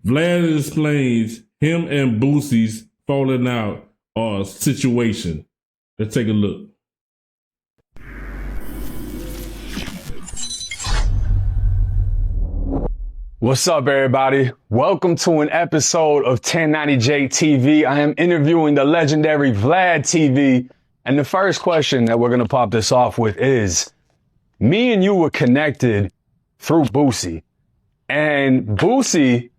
Vlad explains him and Boosie's falling out or situation. Let's take a look. What's up, everybody? Welcome to an episode of 1090J TV. I am interviewing the legendary VladTV. And the first question that we're going to pop this off with is, me and you were connected through Boosie. And Boosie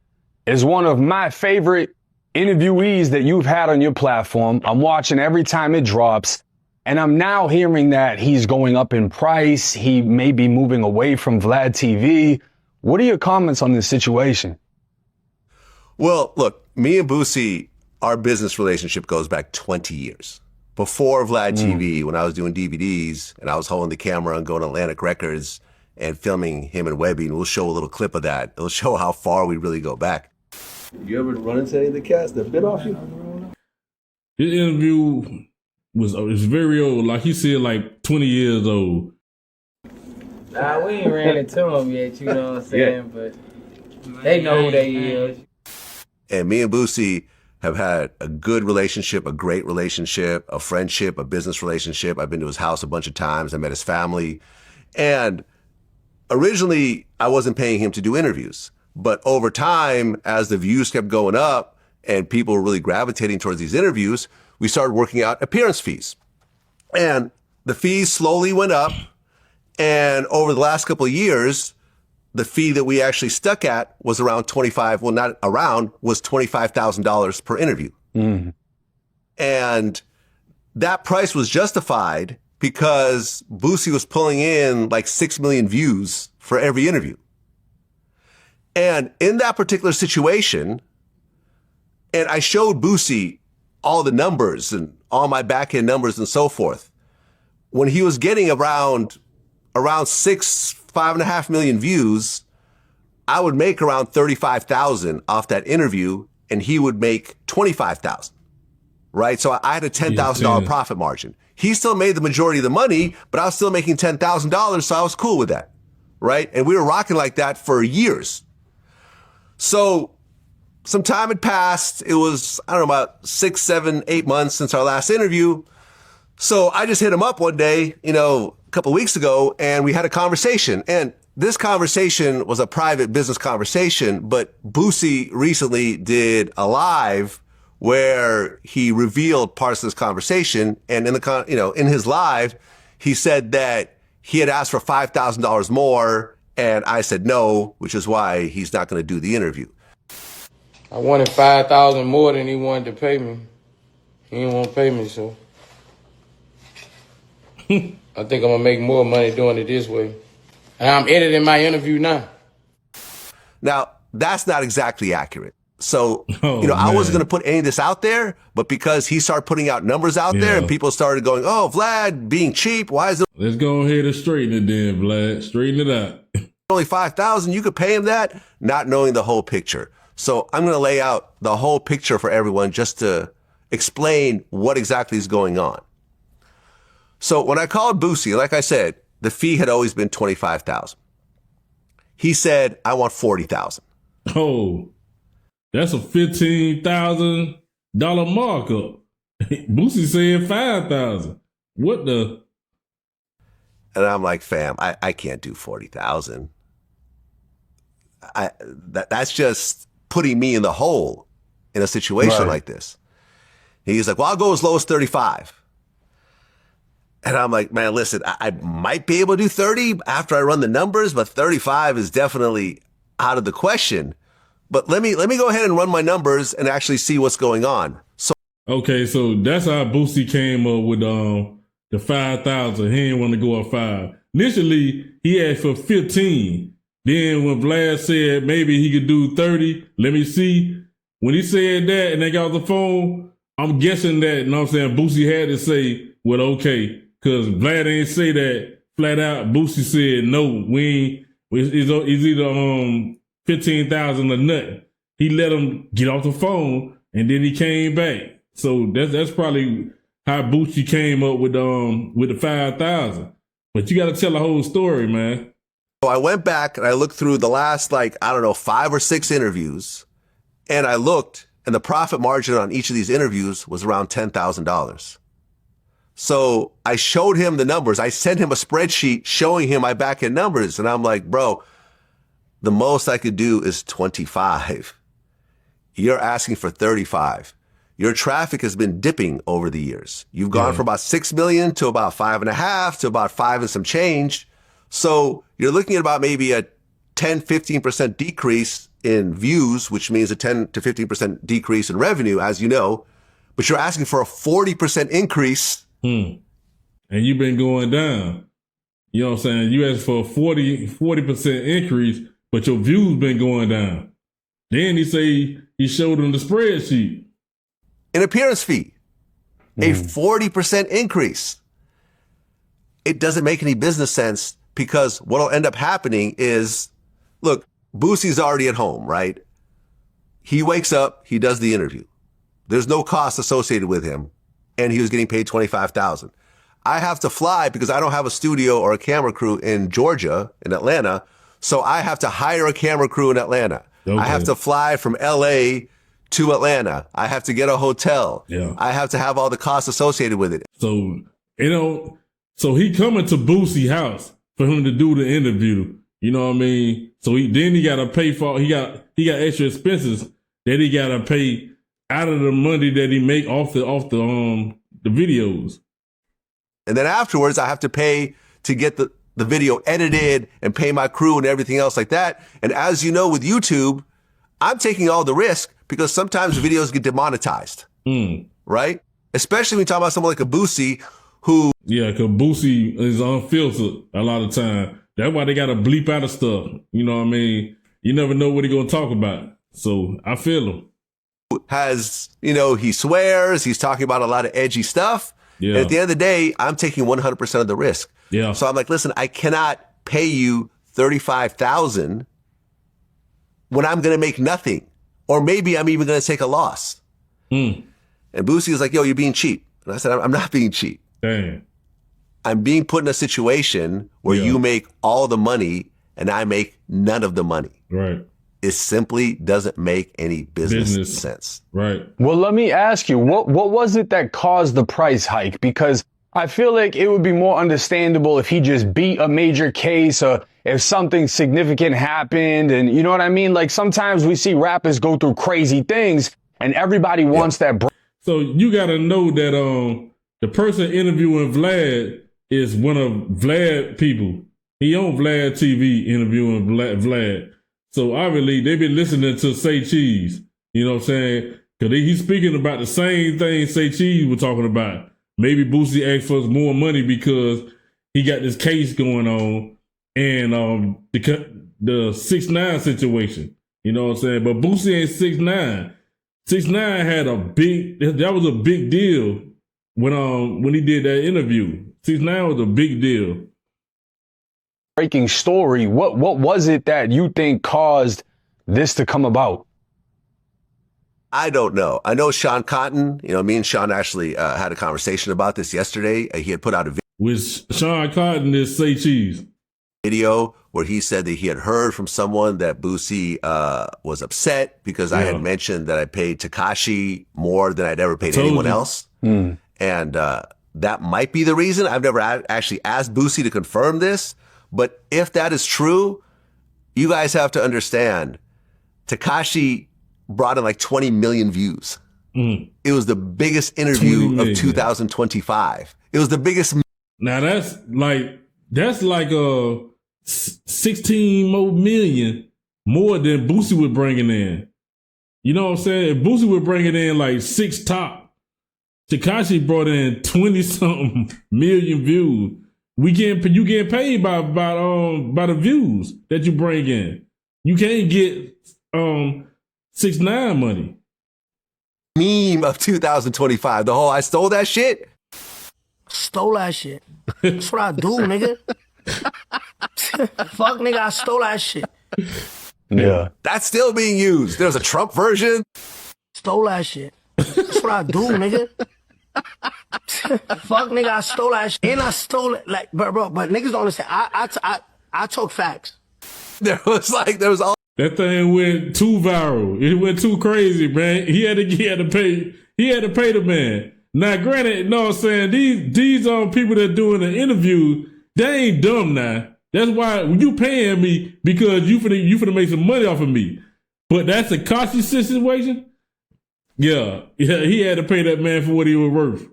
is one of my favorite interviewees that you've had on your platform. I'm watching every time it drops. And I'm now hearing that he's going up in price. He may be moving away from VladTV. What are your comments on this situation? Well, look, me and Boosie, our business relationship goes back 20 years. Before VladTV, when I was doing DVDs and I was holding the camera and going to Atlantic Records and filming him and Webby, and we'll show a little clip of that. It'll show how far we really go back. You ever run into any of the cats that bit off you? This interview was very old. Like he said, like 20 years old. Nah, we ain't ran into them yet, you know what I'm saying? Yeah. But they know who they is. And me and Boosie have had a good relationship, a great relationship, a friendship, a business relationship. I've been to his house a bunch of times. I met his family. And originally, I wasn't paying him to do interviews. But over time, as the views kept going up and people were really gravitating towards these interviews, we started working out appearance fees. And the fees slowly went up. And over the last couple of years, the fee that we actually stuck at was around was $25,000 per interview. Mm-hmm. And that price was justified because Boosie was pulling in like 6 million views for every interview. And in that particular situation, and I showed Boosie all the numbers and all my back end numbers and so forth, when he was getting around 5.5 million views, I would make around 35,000 off that interview and he would make 25,000, right? So I had a $10,000 profit margin. He still made the majority of the money, but I was still making $10,000. So I was cool with that, right? And we were rocking like that for years. So some time had passed. It was, I don't know, about 6, 7, 8 months since our last interview. So I just hit him up one day, a couple of weeks ago, and we had a conversation. And this conversation was a private business conversation, but Boosie recently did a live where he revealed parts of this conversation. And in his live, he said that he had asked for $5,000 more, and I said no, which is why he's not going to do the interview. I wanted $5,000 more than he wanted to pay me. He didn't want to pay me, so I think I'm going to make more money doing it this way. And I'm editing my interview now. Now, that's not exactly accurate. So, I wasn't going to put any of this out there, but because he started putting out numbers out there and people started going, oh, Vlad being cheap, why is it? Let's go ahead and straighten it then, Vlad. Straighten it out. Only $5,000, you could pay him that, not knowing the whole picture. So I'm going to lay out the whole picture for everyone just to explain what exactly is going on. So when I called Boosie, like I said, the fee had always been $25,000. He said, I want $40,000. Oh, that's a $15,000 markup. Boosie said $5,000. What the? And I'm like, fam, I can't do $40,000. That's just putting me in the hole in a situation like this. He's like, well, I'll go as low as 35. And I'm like, man, listen, I might be able to do 30 after I run the numbers, but 35 is definitely out of the question. But let me go ahead and run my numbers and actually see what's going on. So okay, so that's how Boosie came up with the 5,000. He didn't want to go up 5. Initially, he asked for 15. Then when Vlad said maybe he could do 30, let me see. When he said that and they got the phone, I'm guessing that, Boosie had to say, well, okay. Cause Vlad ain't say that flat out. Boosie said, no, we ain't, it's either 15,000 or nothing. He let him get off the phone and then he came back. So that's probably how Boosie came up with the 5,000. But you gotta tell the whole story, man. I went back and I looked through the last 5 or 6 interviews, And I looked, and the profit margin on each of these interviews was around $10,000. So I showed him the numbers. I sent him a spreadsheet showing him my back end numbers. And I'm like, bro, the most I could do is 25. You're asking for 35. Your traffic has been dipping over the years. You've gone from about 6 million to about 5.5 to about 5 and some change. So you're looking at about maybe a 10, 15% decrease in views, which means a 10 to 15% decrease in revenue, as you know, but you're asking for a 40% increase. And you've been going down. You know what I'm saying? You asked for a 40% increase, but your views been going down. Then he showed him the spreadsheet. An appearance fee, a 40% increase. It doesn't make any business sense because what'll end up happening is, look, Boosie's already at home, right? He wakes up, he does the interview. There's no cost associated with him, and he was getting paid $25,000. I have to fly because I don't have a studio or a camera crew in Georgia, in Atlanta, so I have to hire a camera crew in Atlanta. Okay. I have to fly from LA to Atlanta. I have to get a hotel. Yeah. I have to have all the costs associated with it. So, so he coming to Boosie house for him to do the interview. You know what I mean? So he got to pay for, he got extra expenses that he got to pay out of the money that he make off the videos. And then afterwards, I have to pay to get the video edited and pay my crew and everything else like that. And as you know, with YouTube, I'm taking all the risk because sometimes videos get demonetized, right? Especially when you talk about someone like a Boosie who... Yeah, because Boosie is unfiltered a lot of time. That's why they got to bleep out of stuff. You know what I mean? You never know what he's going to talk about. So I feel him. Has, he swears, he's talking about a lot of edgy stuff. Yeah. And at the end of the day, I'm taking 100% of the risk. Yeah. So I'm like, listen, I cannot pay you $35,000 when I'm going to make nothing. Or maybe I'm even going to take a loss. And Boosie was like, yo, you're being cheap. And I said, I'm not being cheap. Damn. I'm being put in a situation where you make all the money and I make none of the money. Right. It simply doesn't make any business sense. Right. Well, let me ask you, what was it that caused the price hike? Because I feel like it would be more understandable if he just beat a major case or if something significant happened. And you know what I mean? Like sometimes we see rappers go through crazy things and everybody wants that. So you got to know that the person interviewing Vlad is one of Vlad people. He on VladTV interviewing Vlad. So obviously they've been listening to Say Cheese. You know what I'm saying? Because he's speaking about the same thing Say Cheese was talking about. Maybe Boosie asked for more money because he got this case going on and the 6ix9ine situation. You know what I'm saying? But Boosie ain't 6ix9ine. 6ix9ine had that was a big deal when he did that interview. 6ix9ine was a big deal. Breaking story. What was it that you think caused this to come about? I don't know. I know Sean Cotton, me and Sean actually had a conversation about this yesterday. He had put out a video. With Sean Cotton is Say Cheese. Video where he said that he had heard from someone that Boosie was upset because I had mentioned that I paid Tekashi more than I'd ever paid anyone else. And that might be the reason. I've never actually asked Boosie to confirm this. But if that is true, you guys have to understand, Tekashi brought in like 20 million views. It was the biggest interview of 2025. It was the biggest. Now that's like 16 more million more than Boosie was bringing in. You know what I'm saying? If Boosie was bringing in like 6 top, Tekashi brought in 20 something million views. You get paid by the views that you bring in. You can't get 6ix9ine money. Meme of 2025. The whole I stole that shit. Stole that shit. That's what I do, nigga. Fuck, nigga, I stole that shit. Yeah. That's still being used. There's a Trump version. Stole that shit. That's what I do, nigga. Fuck, nigga, I stole that shit. And I stole it, like, bro, but niggas don't understand. I talk facts. There was all That thing went too viral. It went too crazy, man. He had to pay the man. Now, granted, you know what I'm saying, these people that doing an interview, they ain't dumb now. That's why you paying me because you finna make some money off of me. But that's a Tekashi situation. Yeah, he had to pay that man for what he was worth.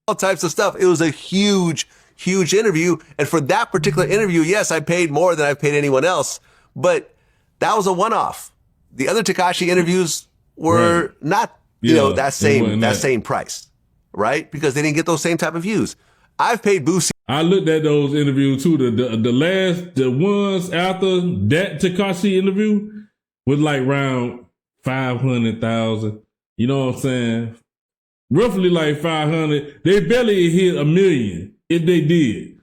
All types of stuff. It was a huge interview. And for that particular interview, yes, I paid more than I've paid anyone else. But that was a one-off. The other Tekashi interviews were not, that same price, right? Because they didn't get those same type of views. I've paid Boosie. I looked at those interviews too. The ones after that Tekashi interview was like around 500,000. You know what I'm saying? Roughly like 500. They barely hit 1 million if they did.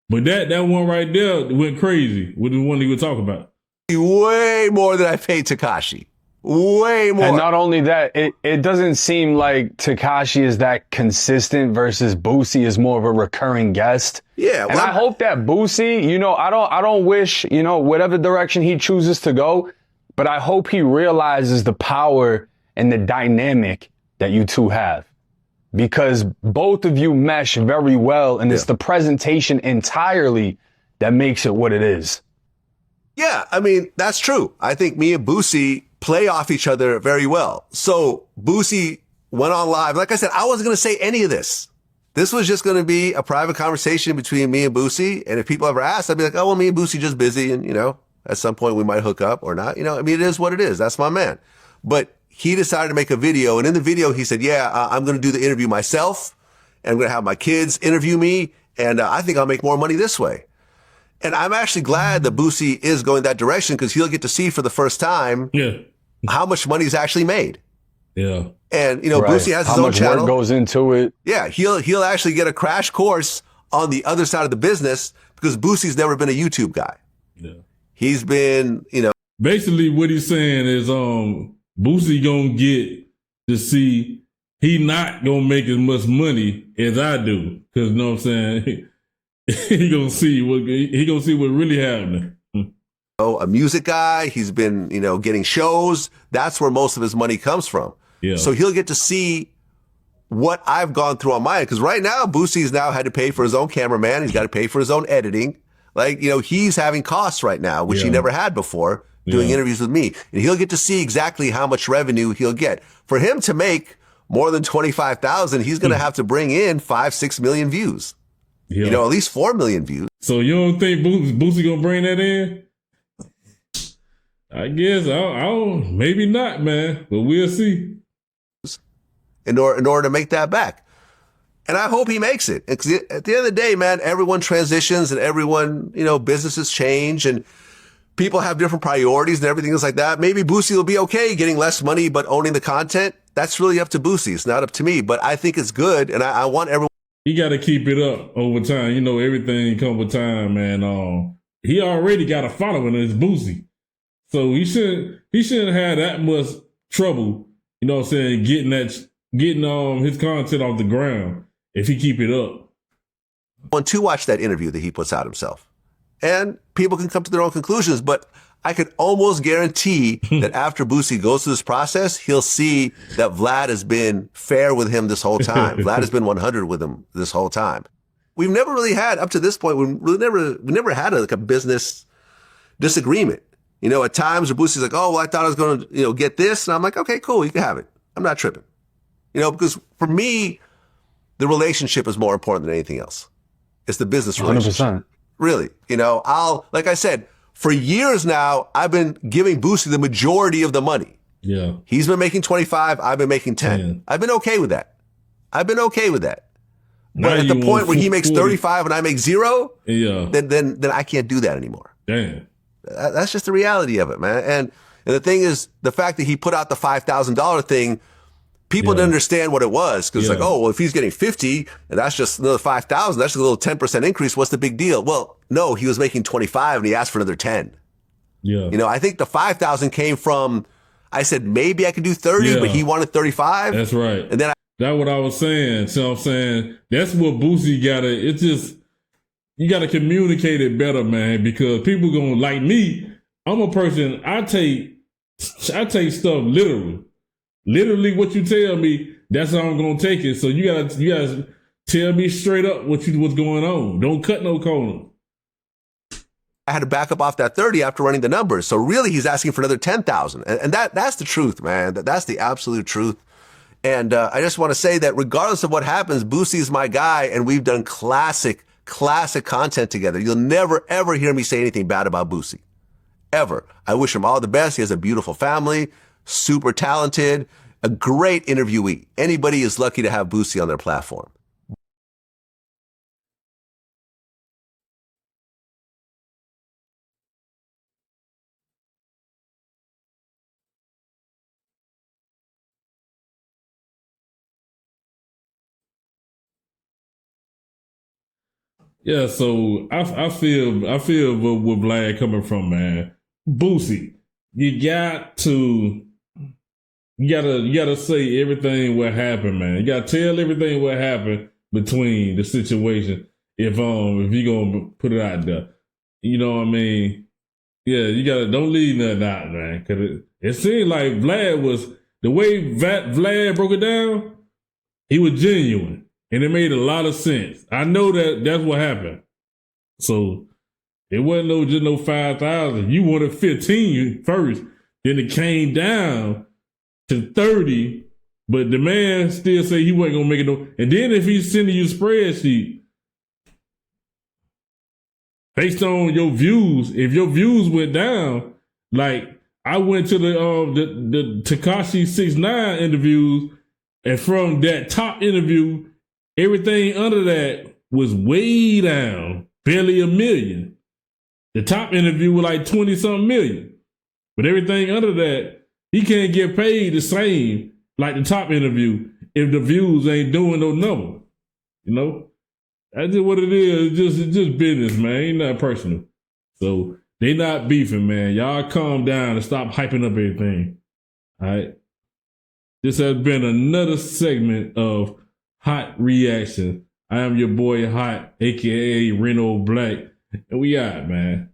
But that one right there went crazy with the one he was talking about. Way more than I paid Tekashi. Way more. And not only that, it doesn't seem like Tekashi is that consistent versus Boosie is more of a recurring guest. Yeah. And I hope that Boosie, I don't wish, whatever direction he chooses to go, but I hope he realizes the power and the dynamic that you two have. Because both of you mesh very well, and it's the presentation entirely that makes it what it is. Yeah, I mean, that's true. I think me and Boosie play off each other very well. So Boosie went on live. Like I said, I wasn't going to say any of this. This was just going to be a private conversation between me and Boosie. And if people ever asked, I'd be like, oh, well, me and Boosie just busy. And, at some point we might hook up or not. It is what it is. That's my man. But he decided to make a video. And in the video, he said, I'm going to do the interview myself. And I'm going to have my kids interview me. And I think I'll make more money this way. And I'm actually glad that Boosie is going that direction because he'll get to see for the first time how much money he's actually made. Yeah. And, Boosie has his own channel. How much work goes into it. Yeah. He'll actually get a crash course on the other side of the business because Boosie's never been a YouTube guy. Yeah. He's been, Basically what he's saying is Boosie gonna get to see he not gonna make as much money as I do. Cause you know what I'm saying? he gonna see what really happening. A music guy. He's been, getting shows. That's where most of his money comes from. Yeah. So he'll get to see what I've gone through on mine. Because right now, Boosie's now had to pay for his own cameraman. He's got to pay for his own editing. Like, he's having costs right now, which he never had before, doing interviews with me. And he'll get to see exactly how much revenue he'll get. For him to make more than 25,000, he's going to have to bring in 5-6 million views. Yeah. At least 4 million views. So you don't think Boosie gonna bring that in? I guess I don't. Maybe not, man. But we'll see. In order to make that back, and I hope he makes it. Because at the end of the day, man, everyone transitions and everyone, businesses change and people have different priorities and everything is like that. Maybe Boosie will be okay getting less money but owning the content. That's really up to Boosie. It's not up to me. But I think it's good, and I want everyone. He got to keep it up over time. Everything comes with time, man. He already got a following. It's Boosie, so he shouldn't have that much trouble. You know what I'm saying? Getting his content off the ground if he keep it up. I want to watch that interview that he puts out himself, and people can come to their own conclusions. But I could almost guarantee that after Boosie goes through this process, he'll see that Vlad has been fair with him this whole time. Vlad has been 100 with him this whole time. We've never really had, up to this point, we never had a business disagreement. At times where Boosie's like, oh, well, I thought I was going to, get this. And I'm like, okay, cool, you can have it. I'm not tripping. Because for me, the relationship is more important than anything else. It's the business relationship. 100%. Really. Like I said, for years now, I've been giving Boosie the majority of the money. Yeah. He's been making 25. I've been making 10. Yeah. I've been okay with that. But at the point where he makes 35 and I make 0, then I can't do that anymore. Damn. That's just the reality of it, man. And the thing is, the fact that he put out the $5,000 thing, people didn't understand what it was. Because it's like, oh, well, if he's getting 50 and that's just another 5,000, that's just a little 10% increase. What's the big deal? Well, no, he was making 25 and he asked for another 10. Yeah. I think the 5,000 came from, I said, maybe I could do 30, but he wanted 35. That's right. And then that's what I was saying. So I'm saying that's what Boosie you gotta communicate it better, man, because people gonna like me. I'm a person, I take stuff literal. Literally what you tell me, that's how I'm gonna take it. So you gotta tell me straight up what's going on. Don't cut no corners. I had to back up off that 30 after running the numbers. So really, he's asking for another 10,000. And that's the truth, man. That's the absolute truth. And I just want to say that regardless of what happens, Boosie is my guy, and we've done classic content together. You'll never, ever hear me say anything bad about Boosie. Ever. I wish him all the best. He has a beautiful family, super talented, a great interviewee. Anybody is lucky to have Boosie on their platform. Yeah, so I feel where Vlad coming from, man. Boosie, you gotta say everything what happened, man. You gotta tell everything what happened between the situation. If you gonna put it out there, you know what I mean? Yeah, you don't leave nothing out, man. Cause it seemed like Vlad was the way Vlad broke it down. He was genuine. And it made a lot of sense. I know that's what happened. So it wasn't just no 5,000. You wanted 15 first. Then it came down to 30. But the man still say he wasn't gonna make it no. And then if he's sending you a spreadsheet based on your views, if your views went down, like I went to the Tekashi 6ix9ine interviews, and from that top interview, everything under that was way down, barely 1 million. The top interview was like 20-something million. But everything under that, he can't get paid the same like the top interview if the views ain't doing no number. You know? That's just what it is. It's just business, man. Ain't nothing personal. So they not beefing, man. Y'all calm down and stop hyping up everything. All right? This has been another segment of Hot Reaction. I am your boy Hot, aka Reno Black, and we out, man.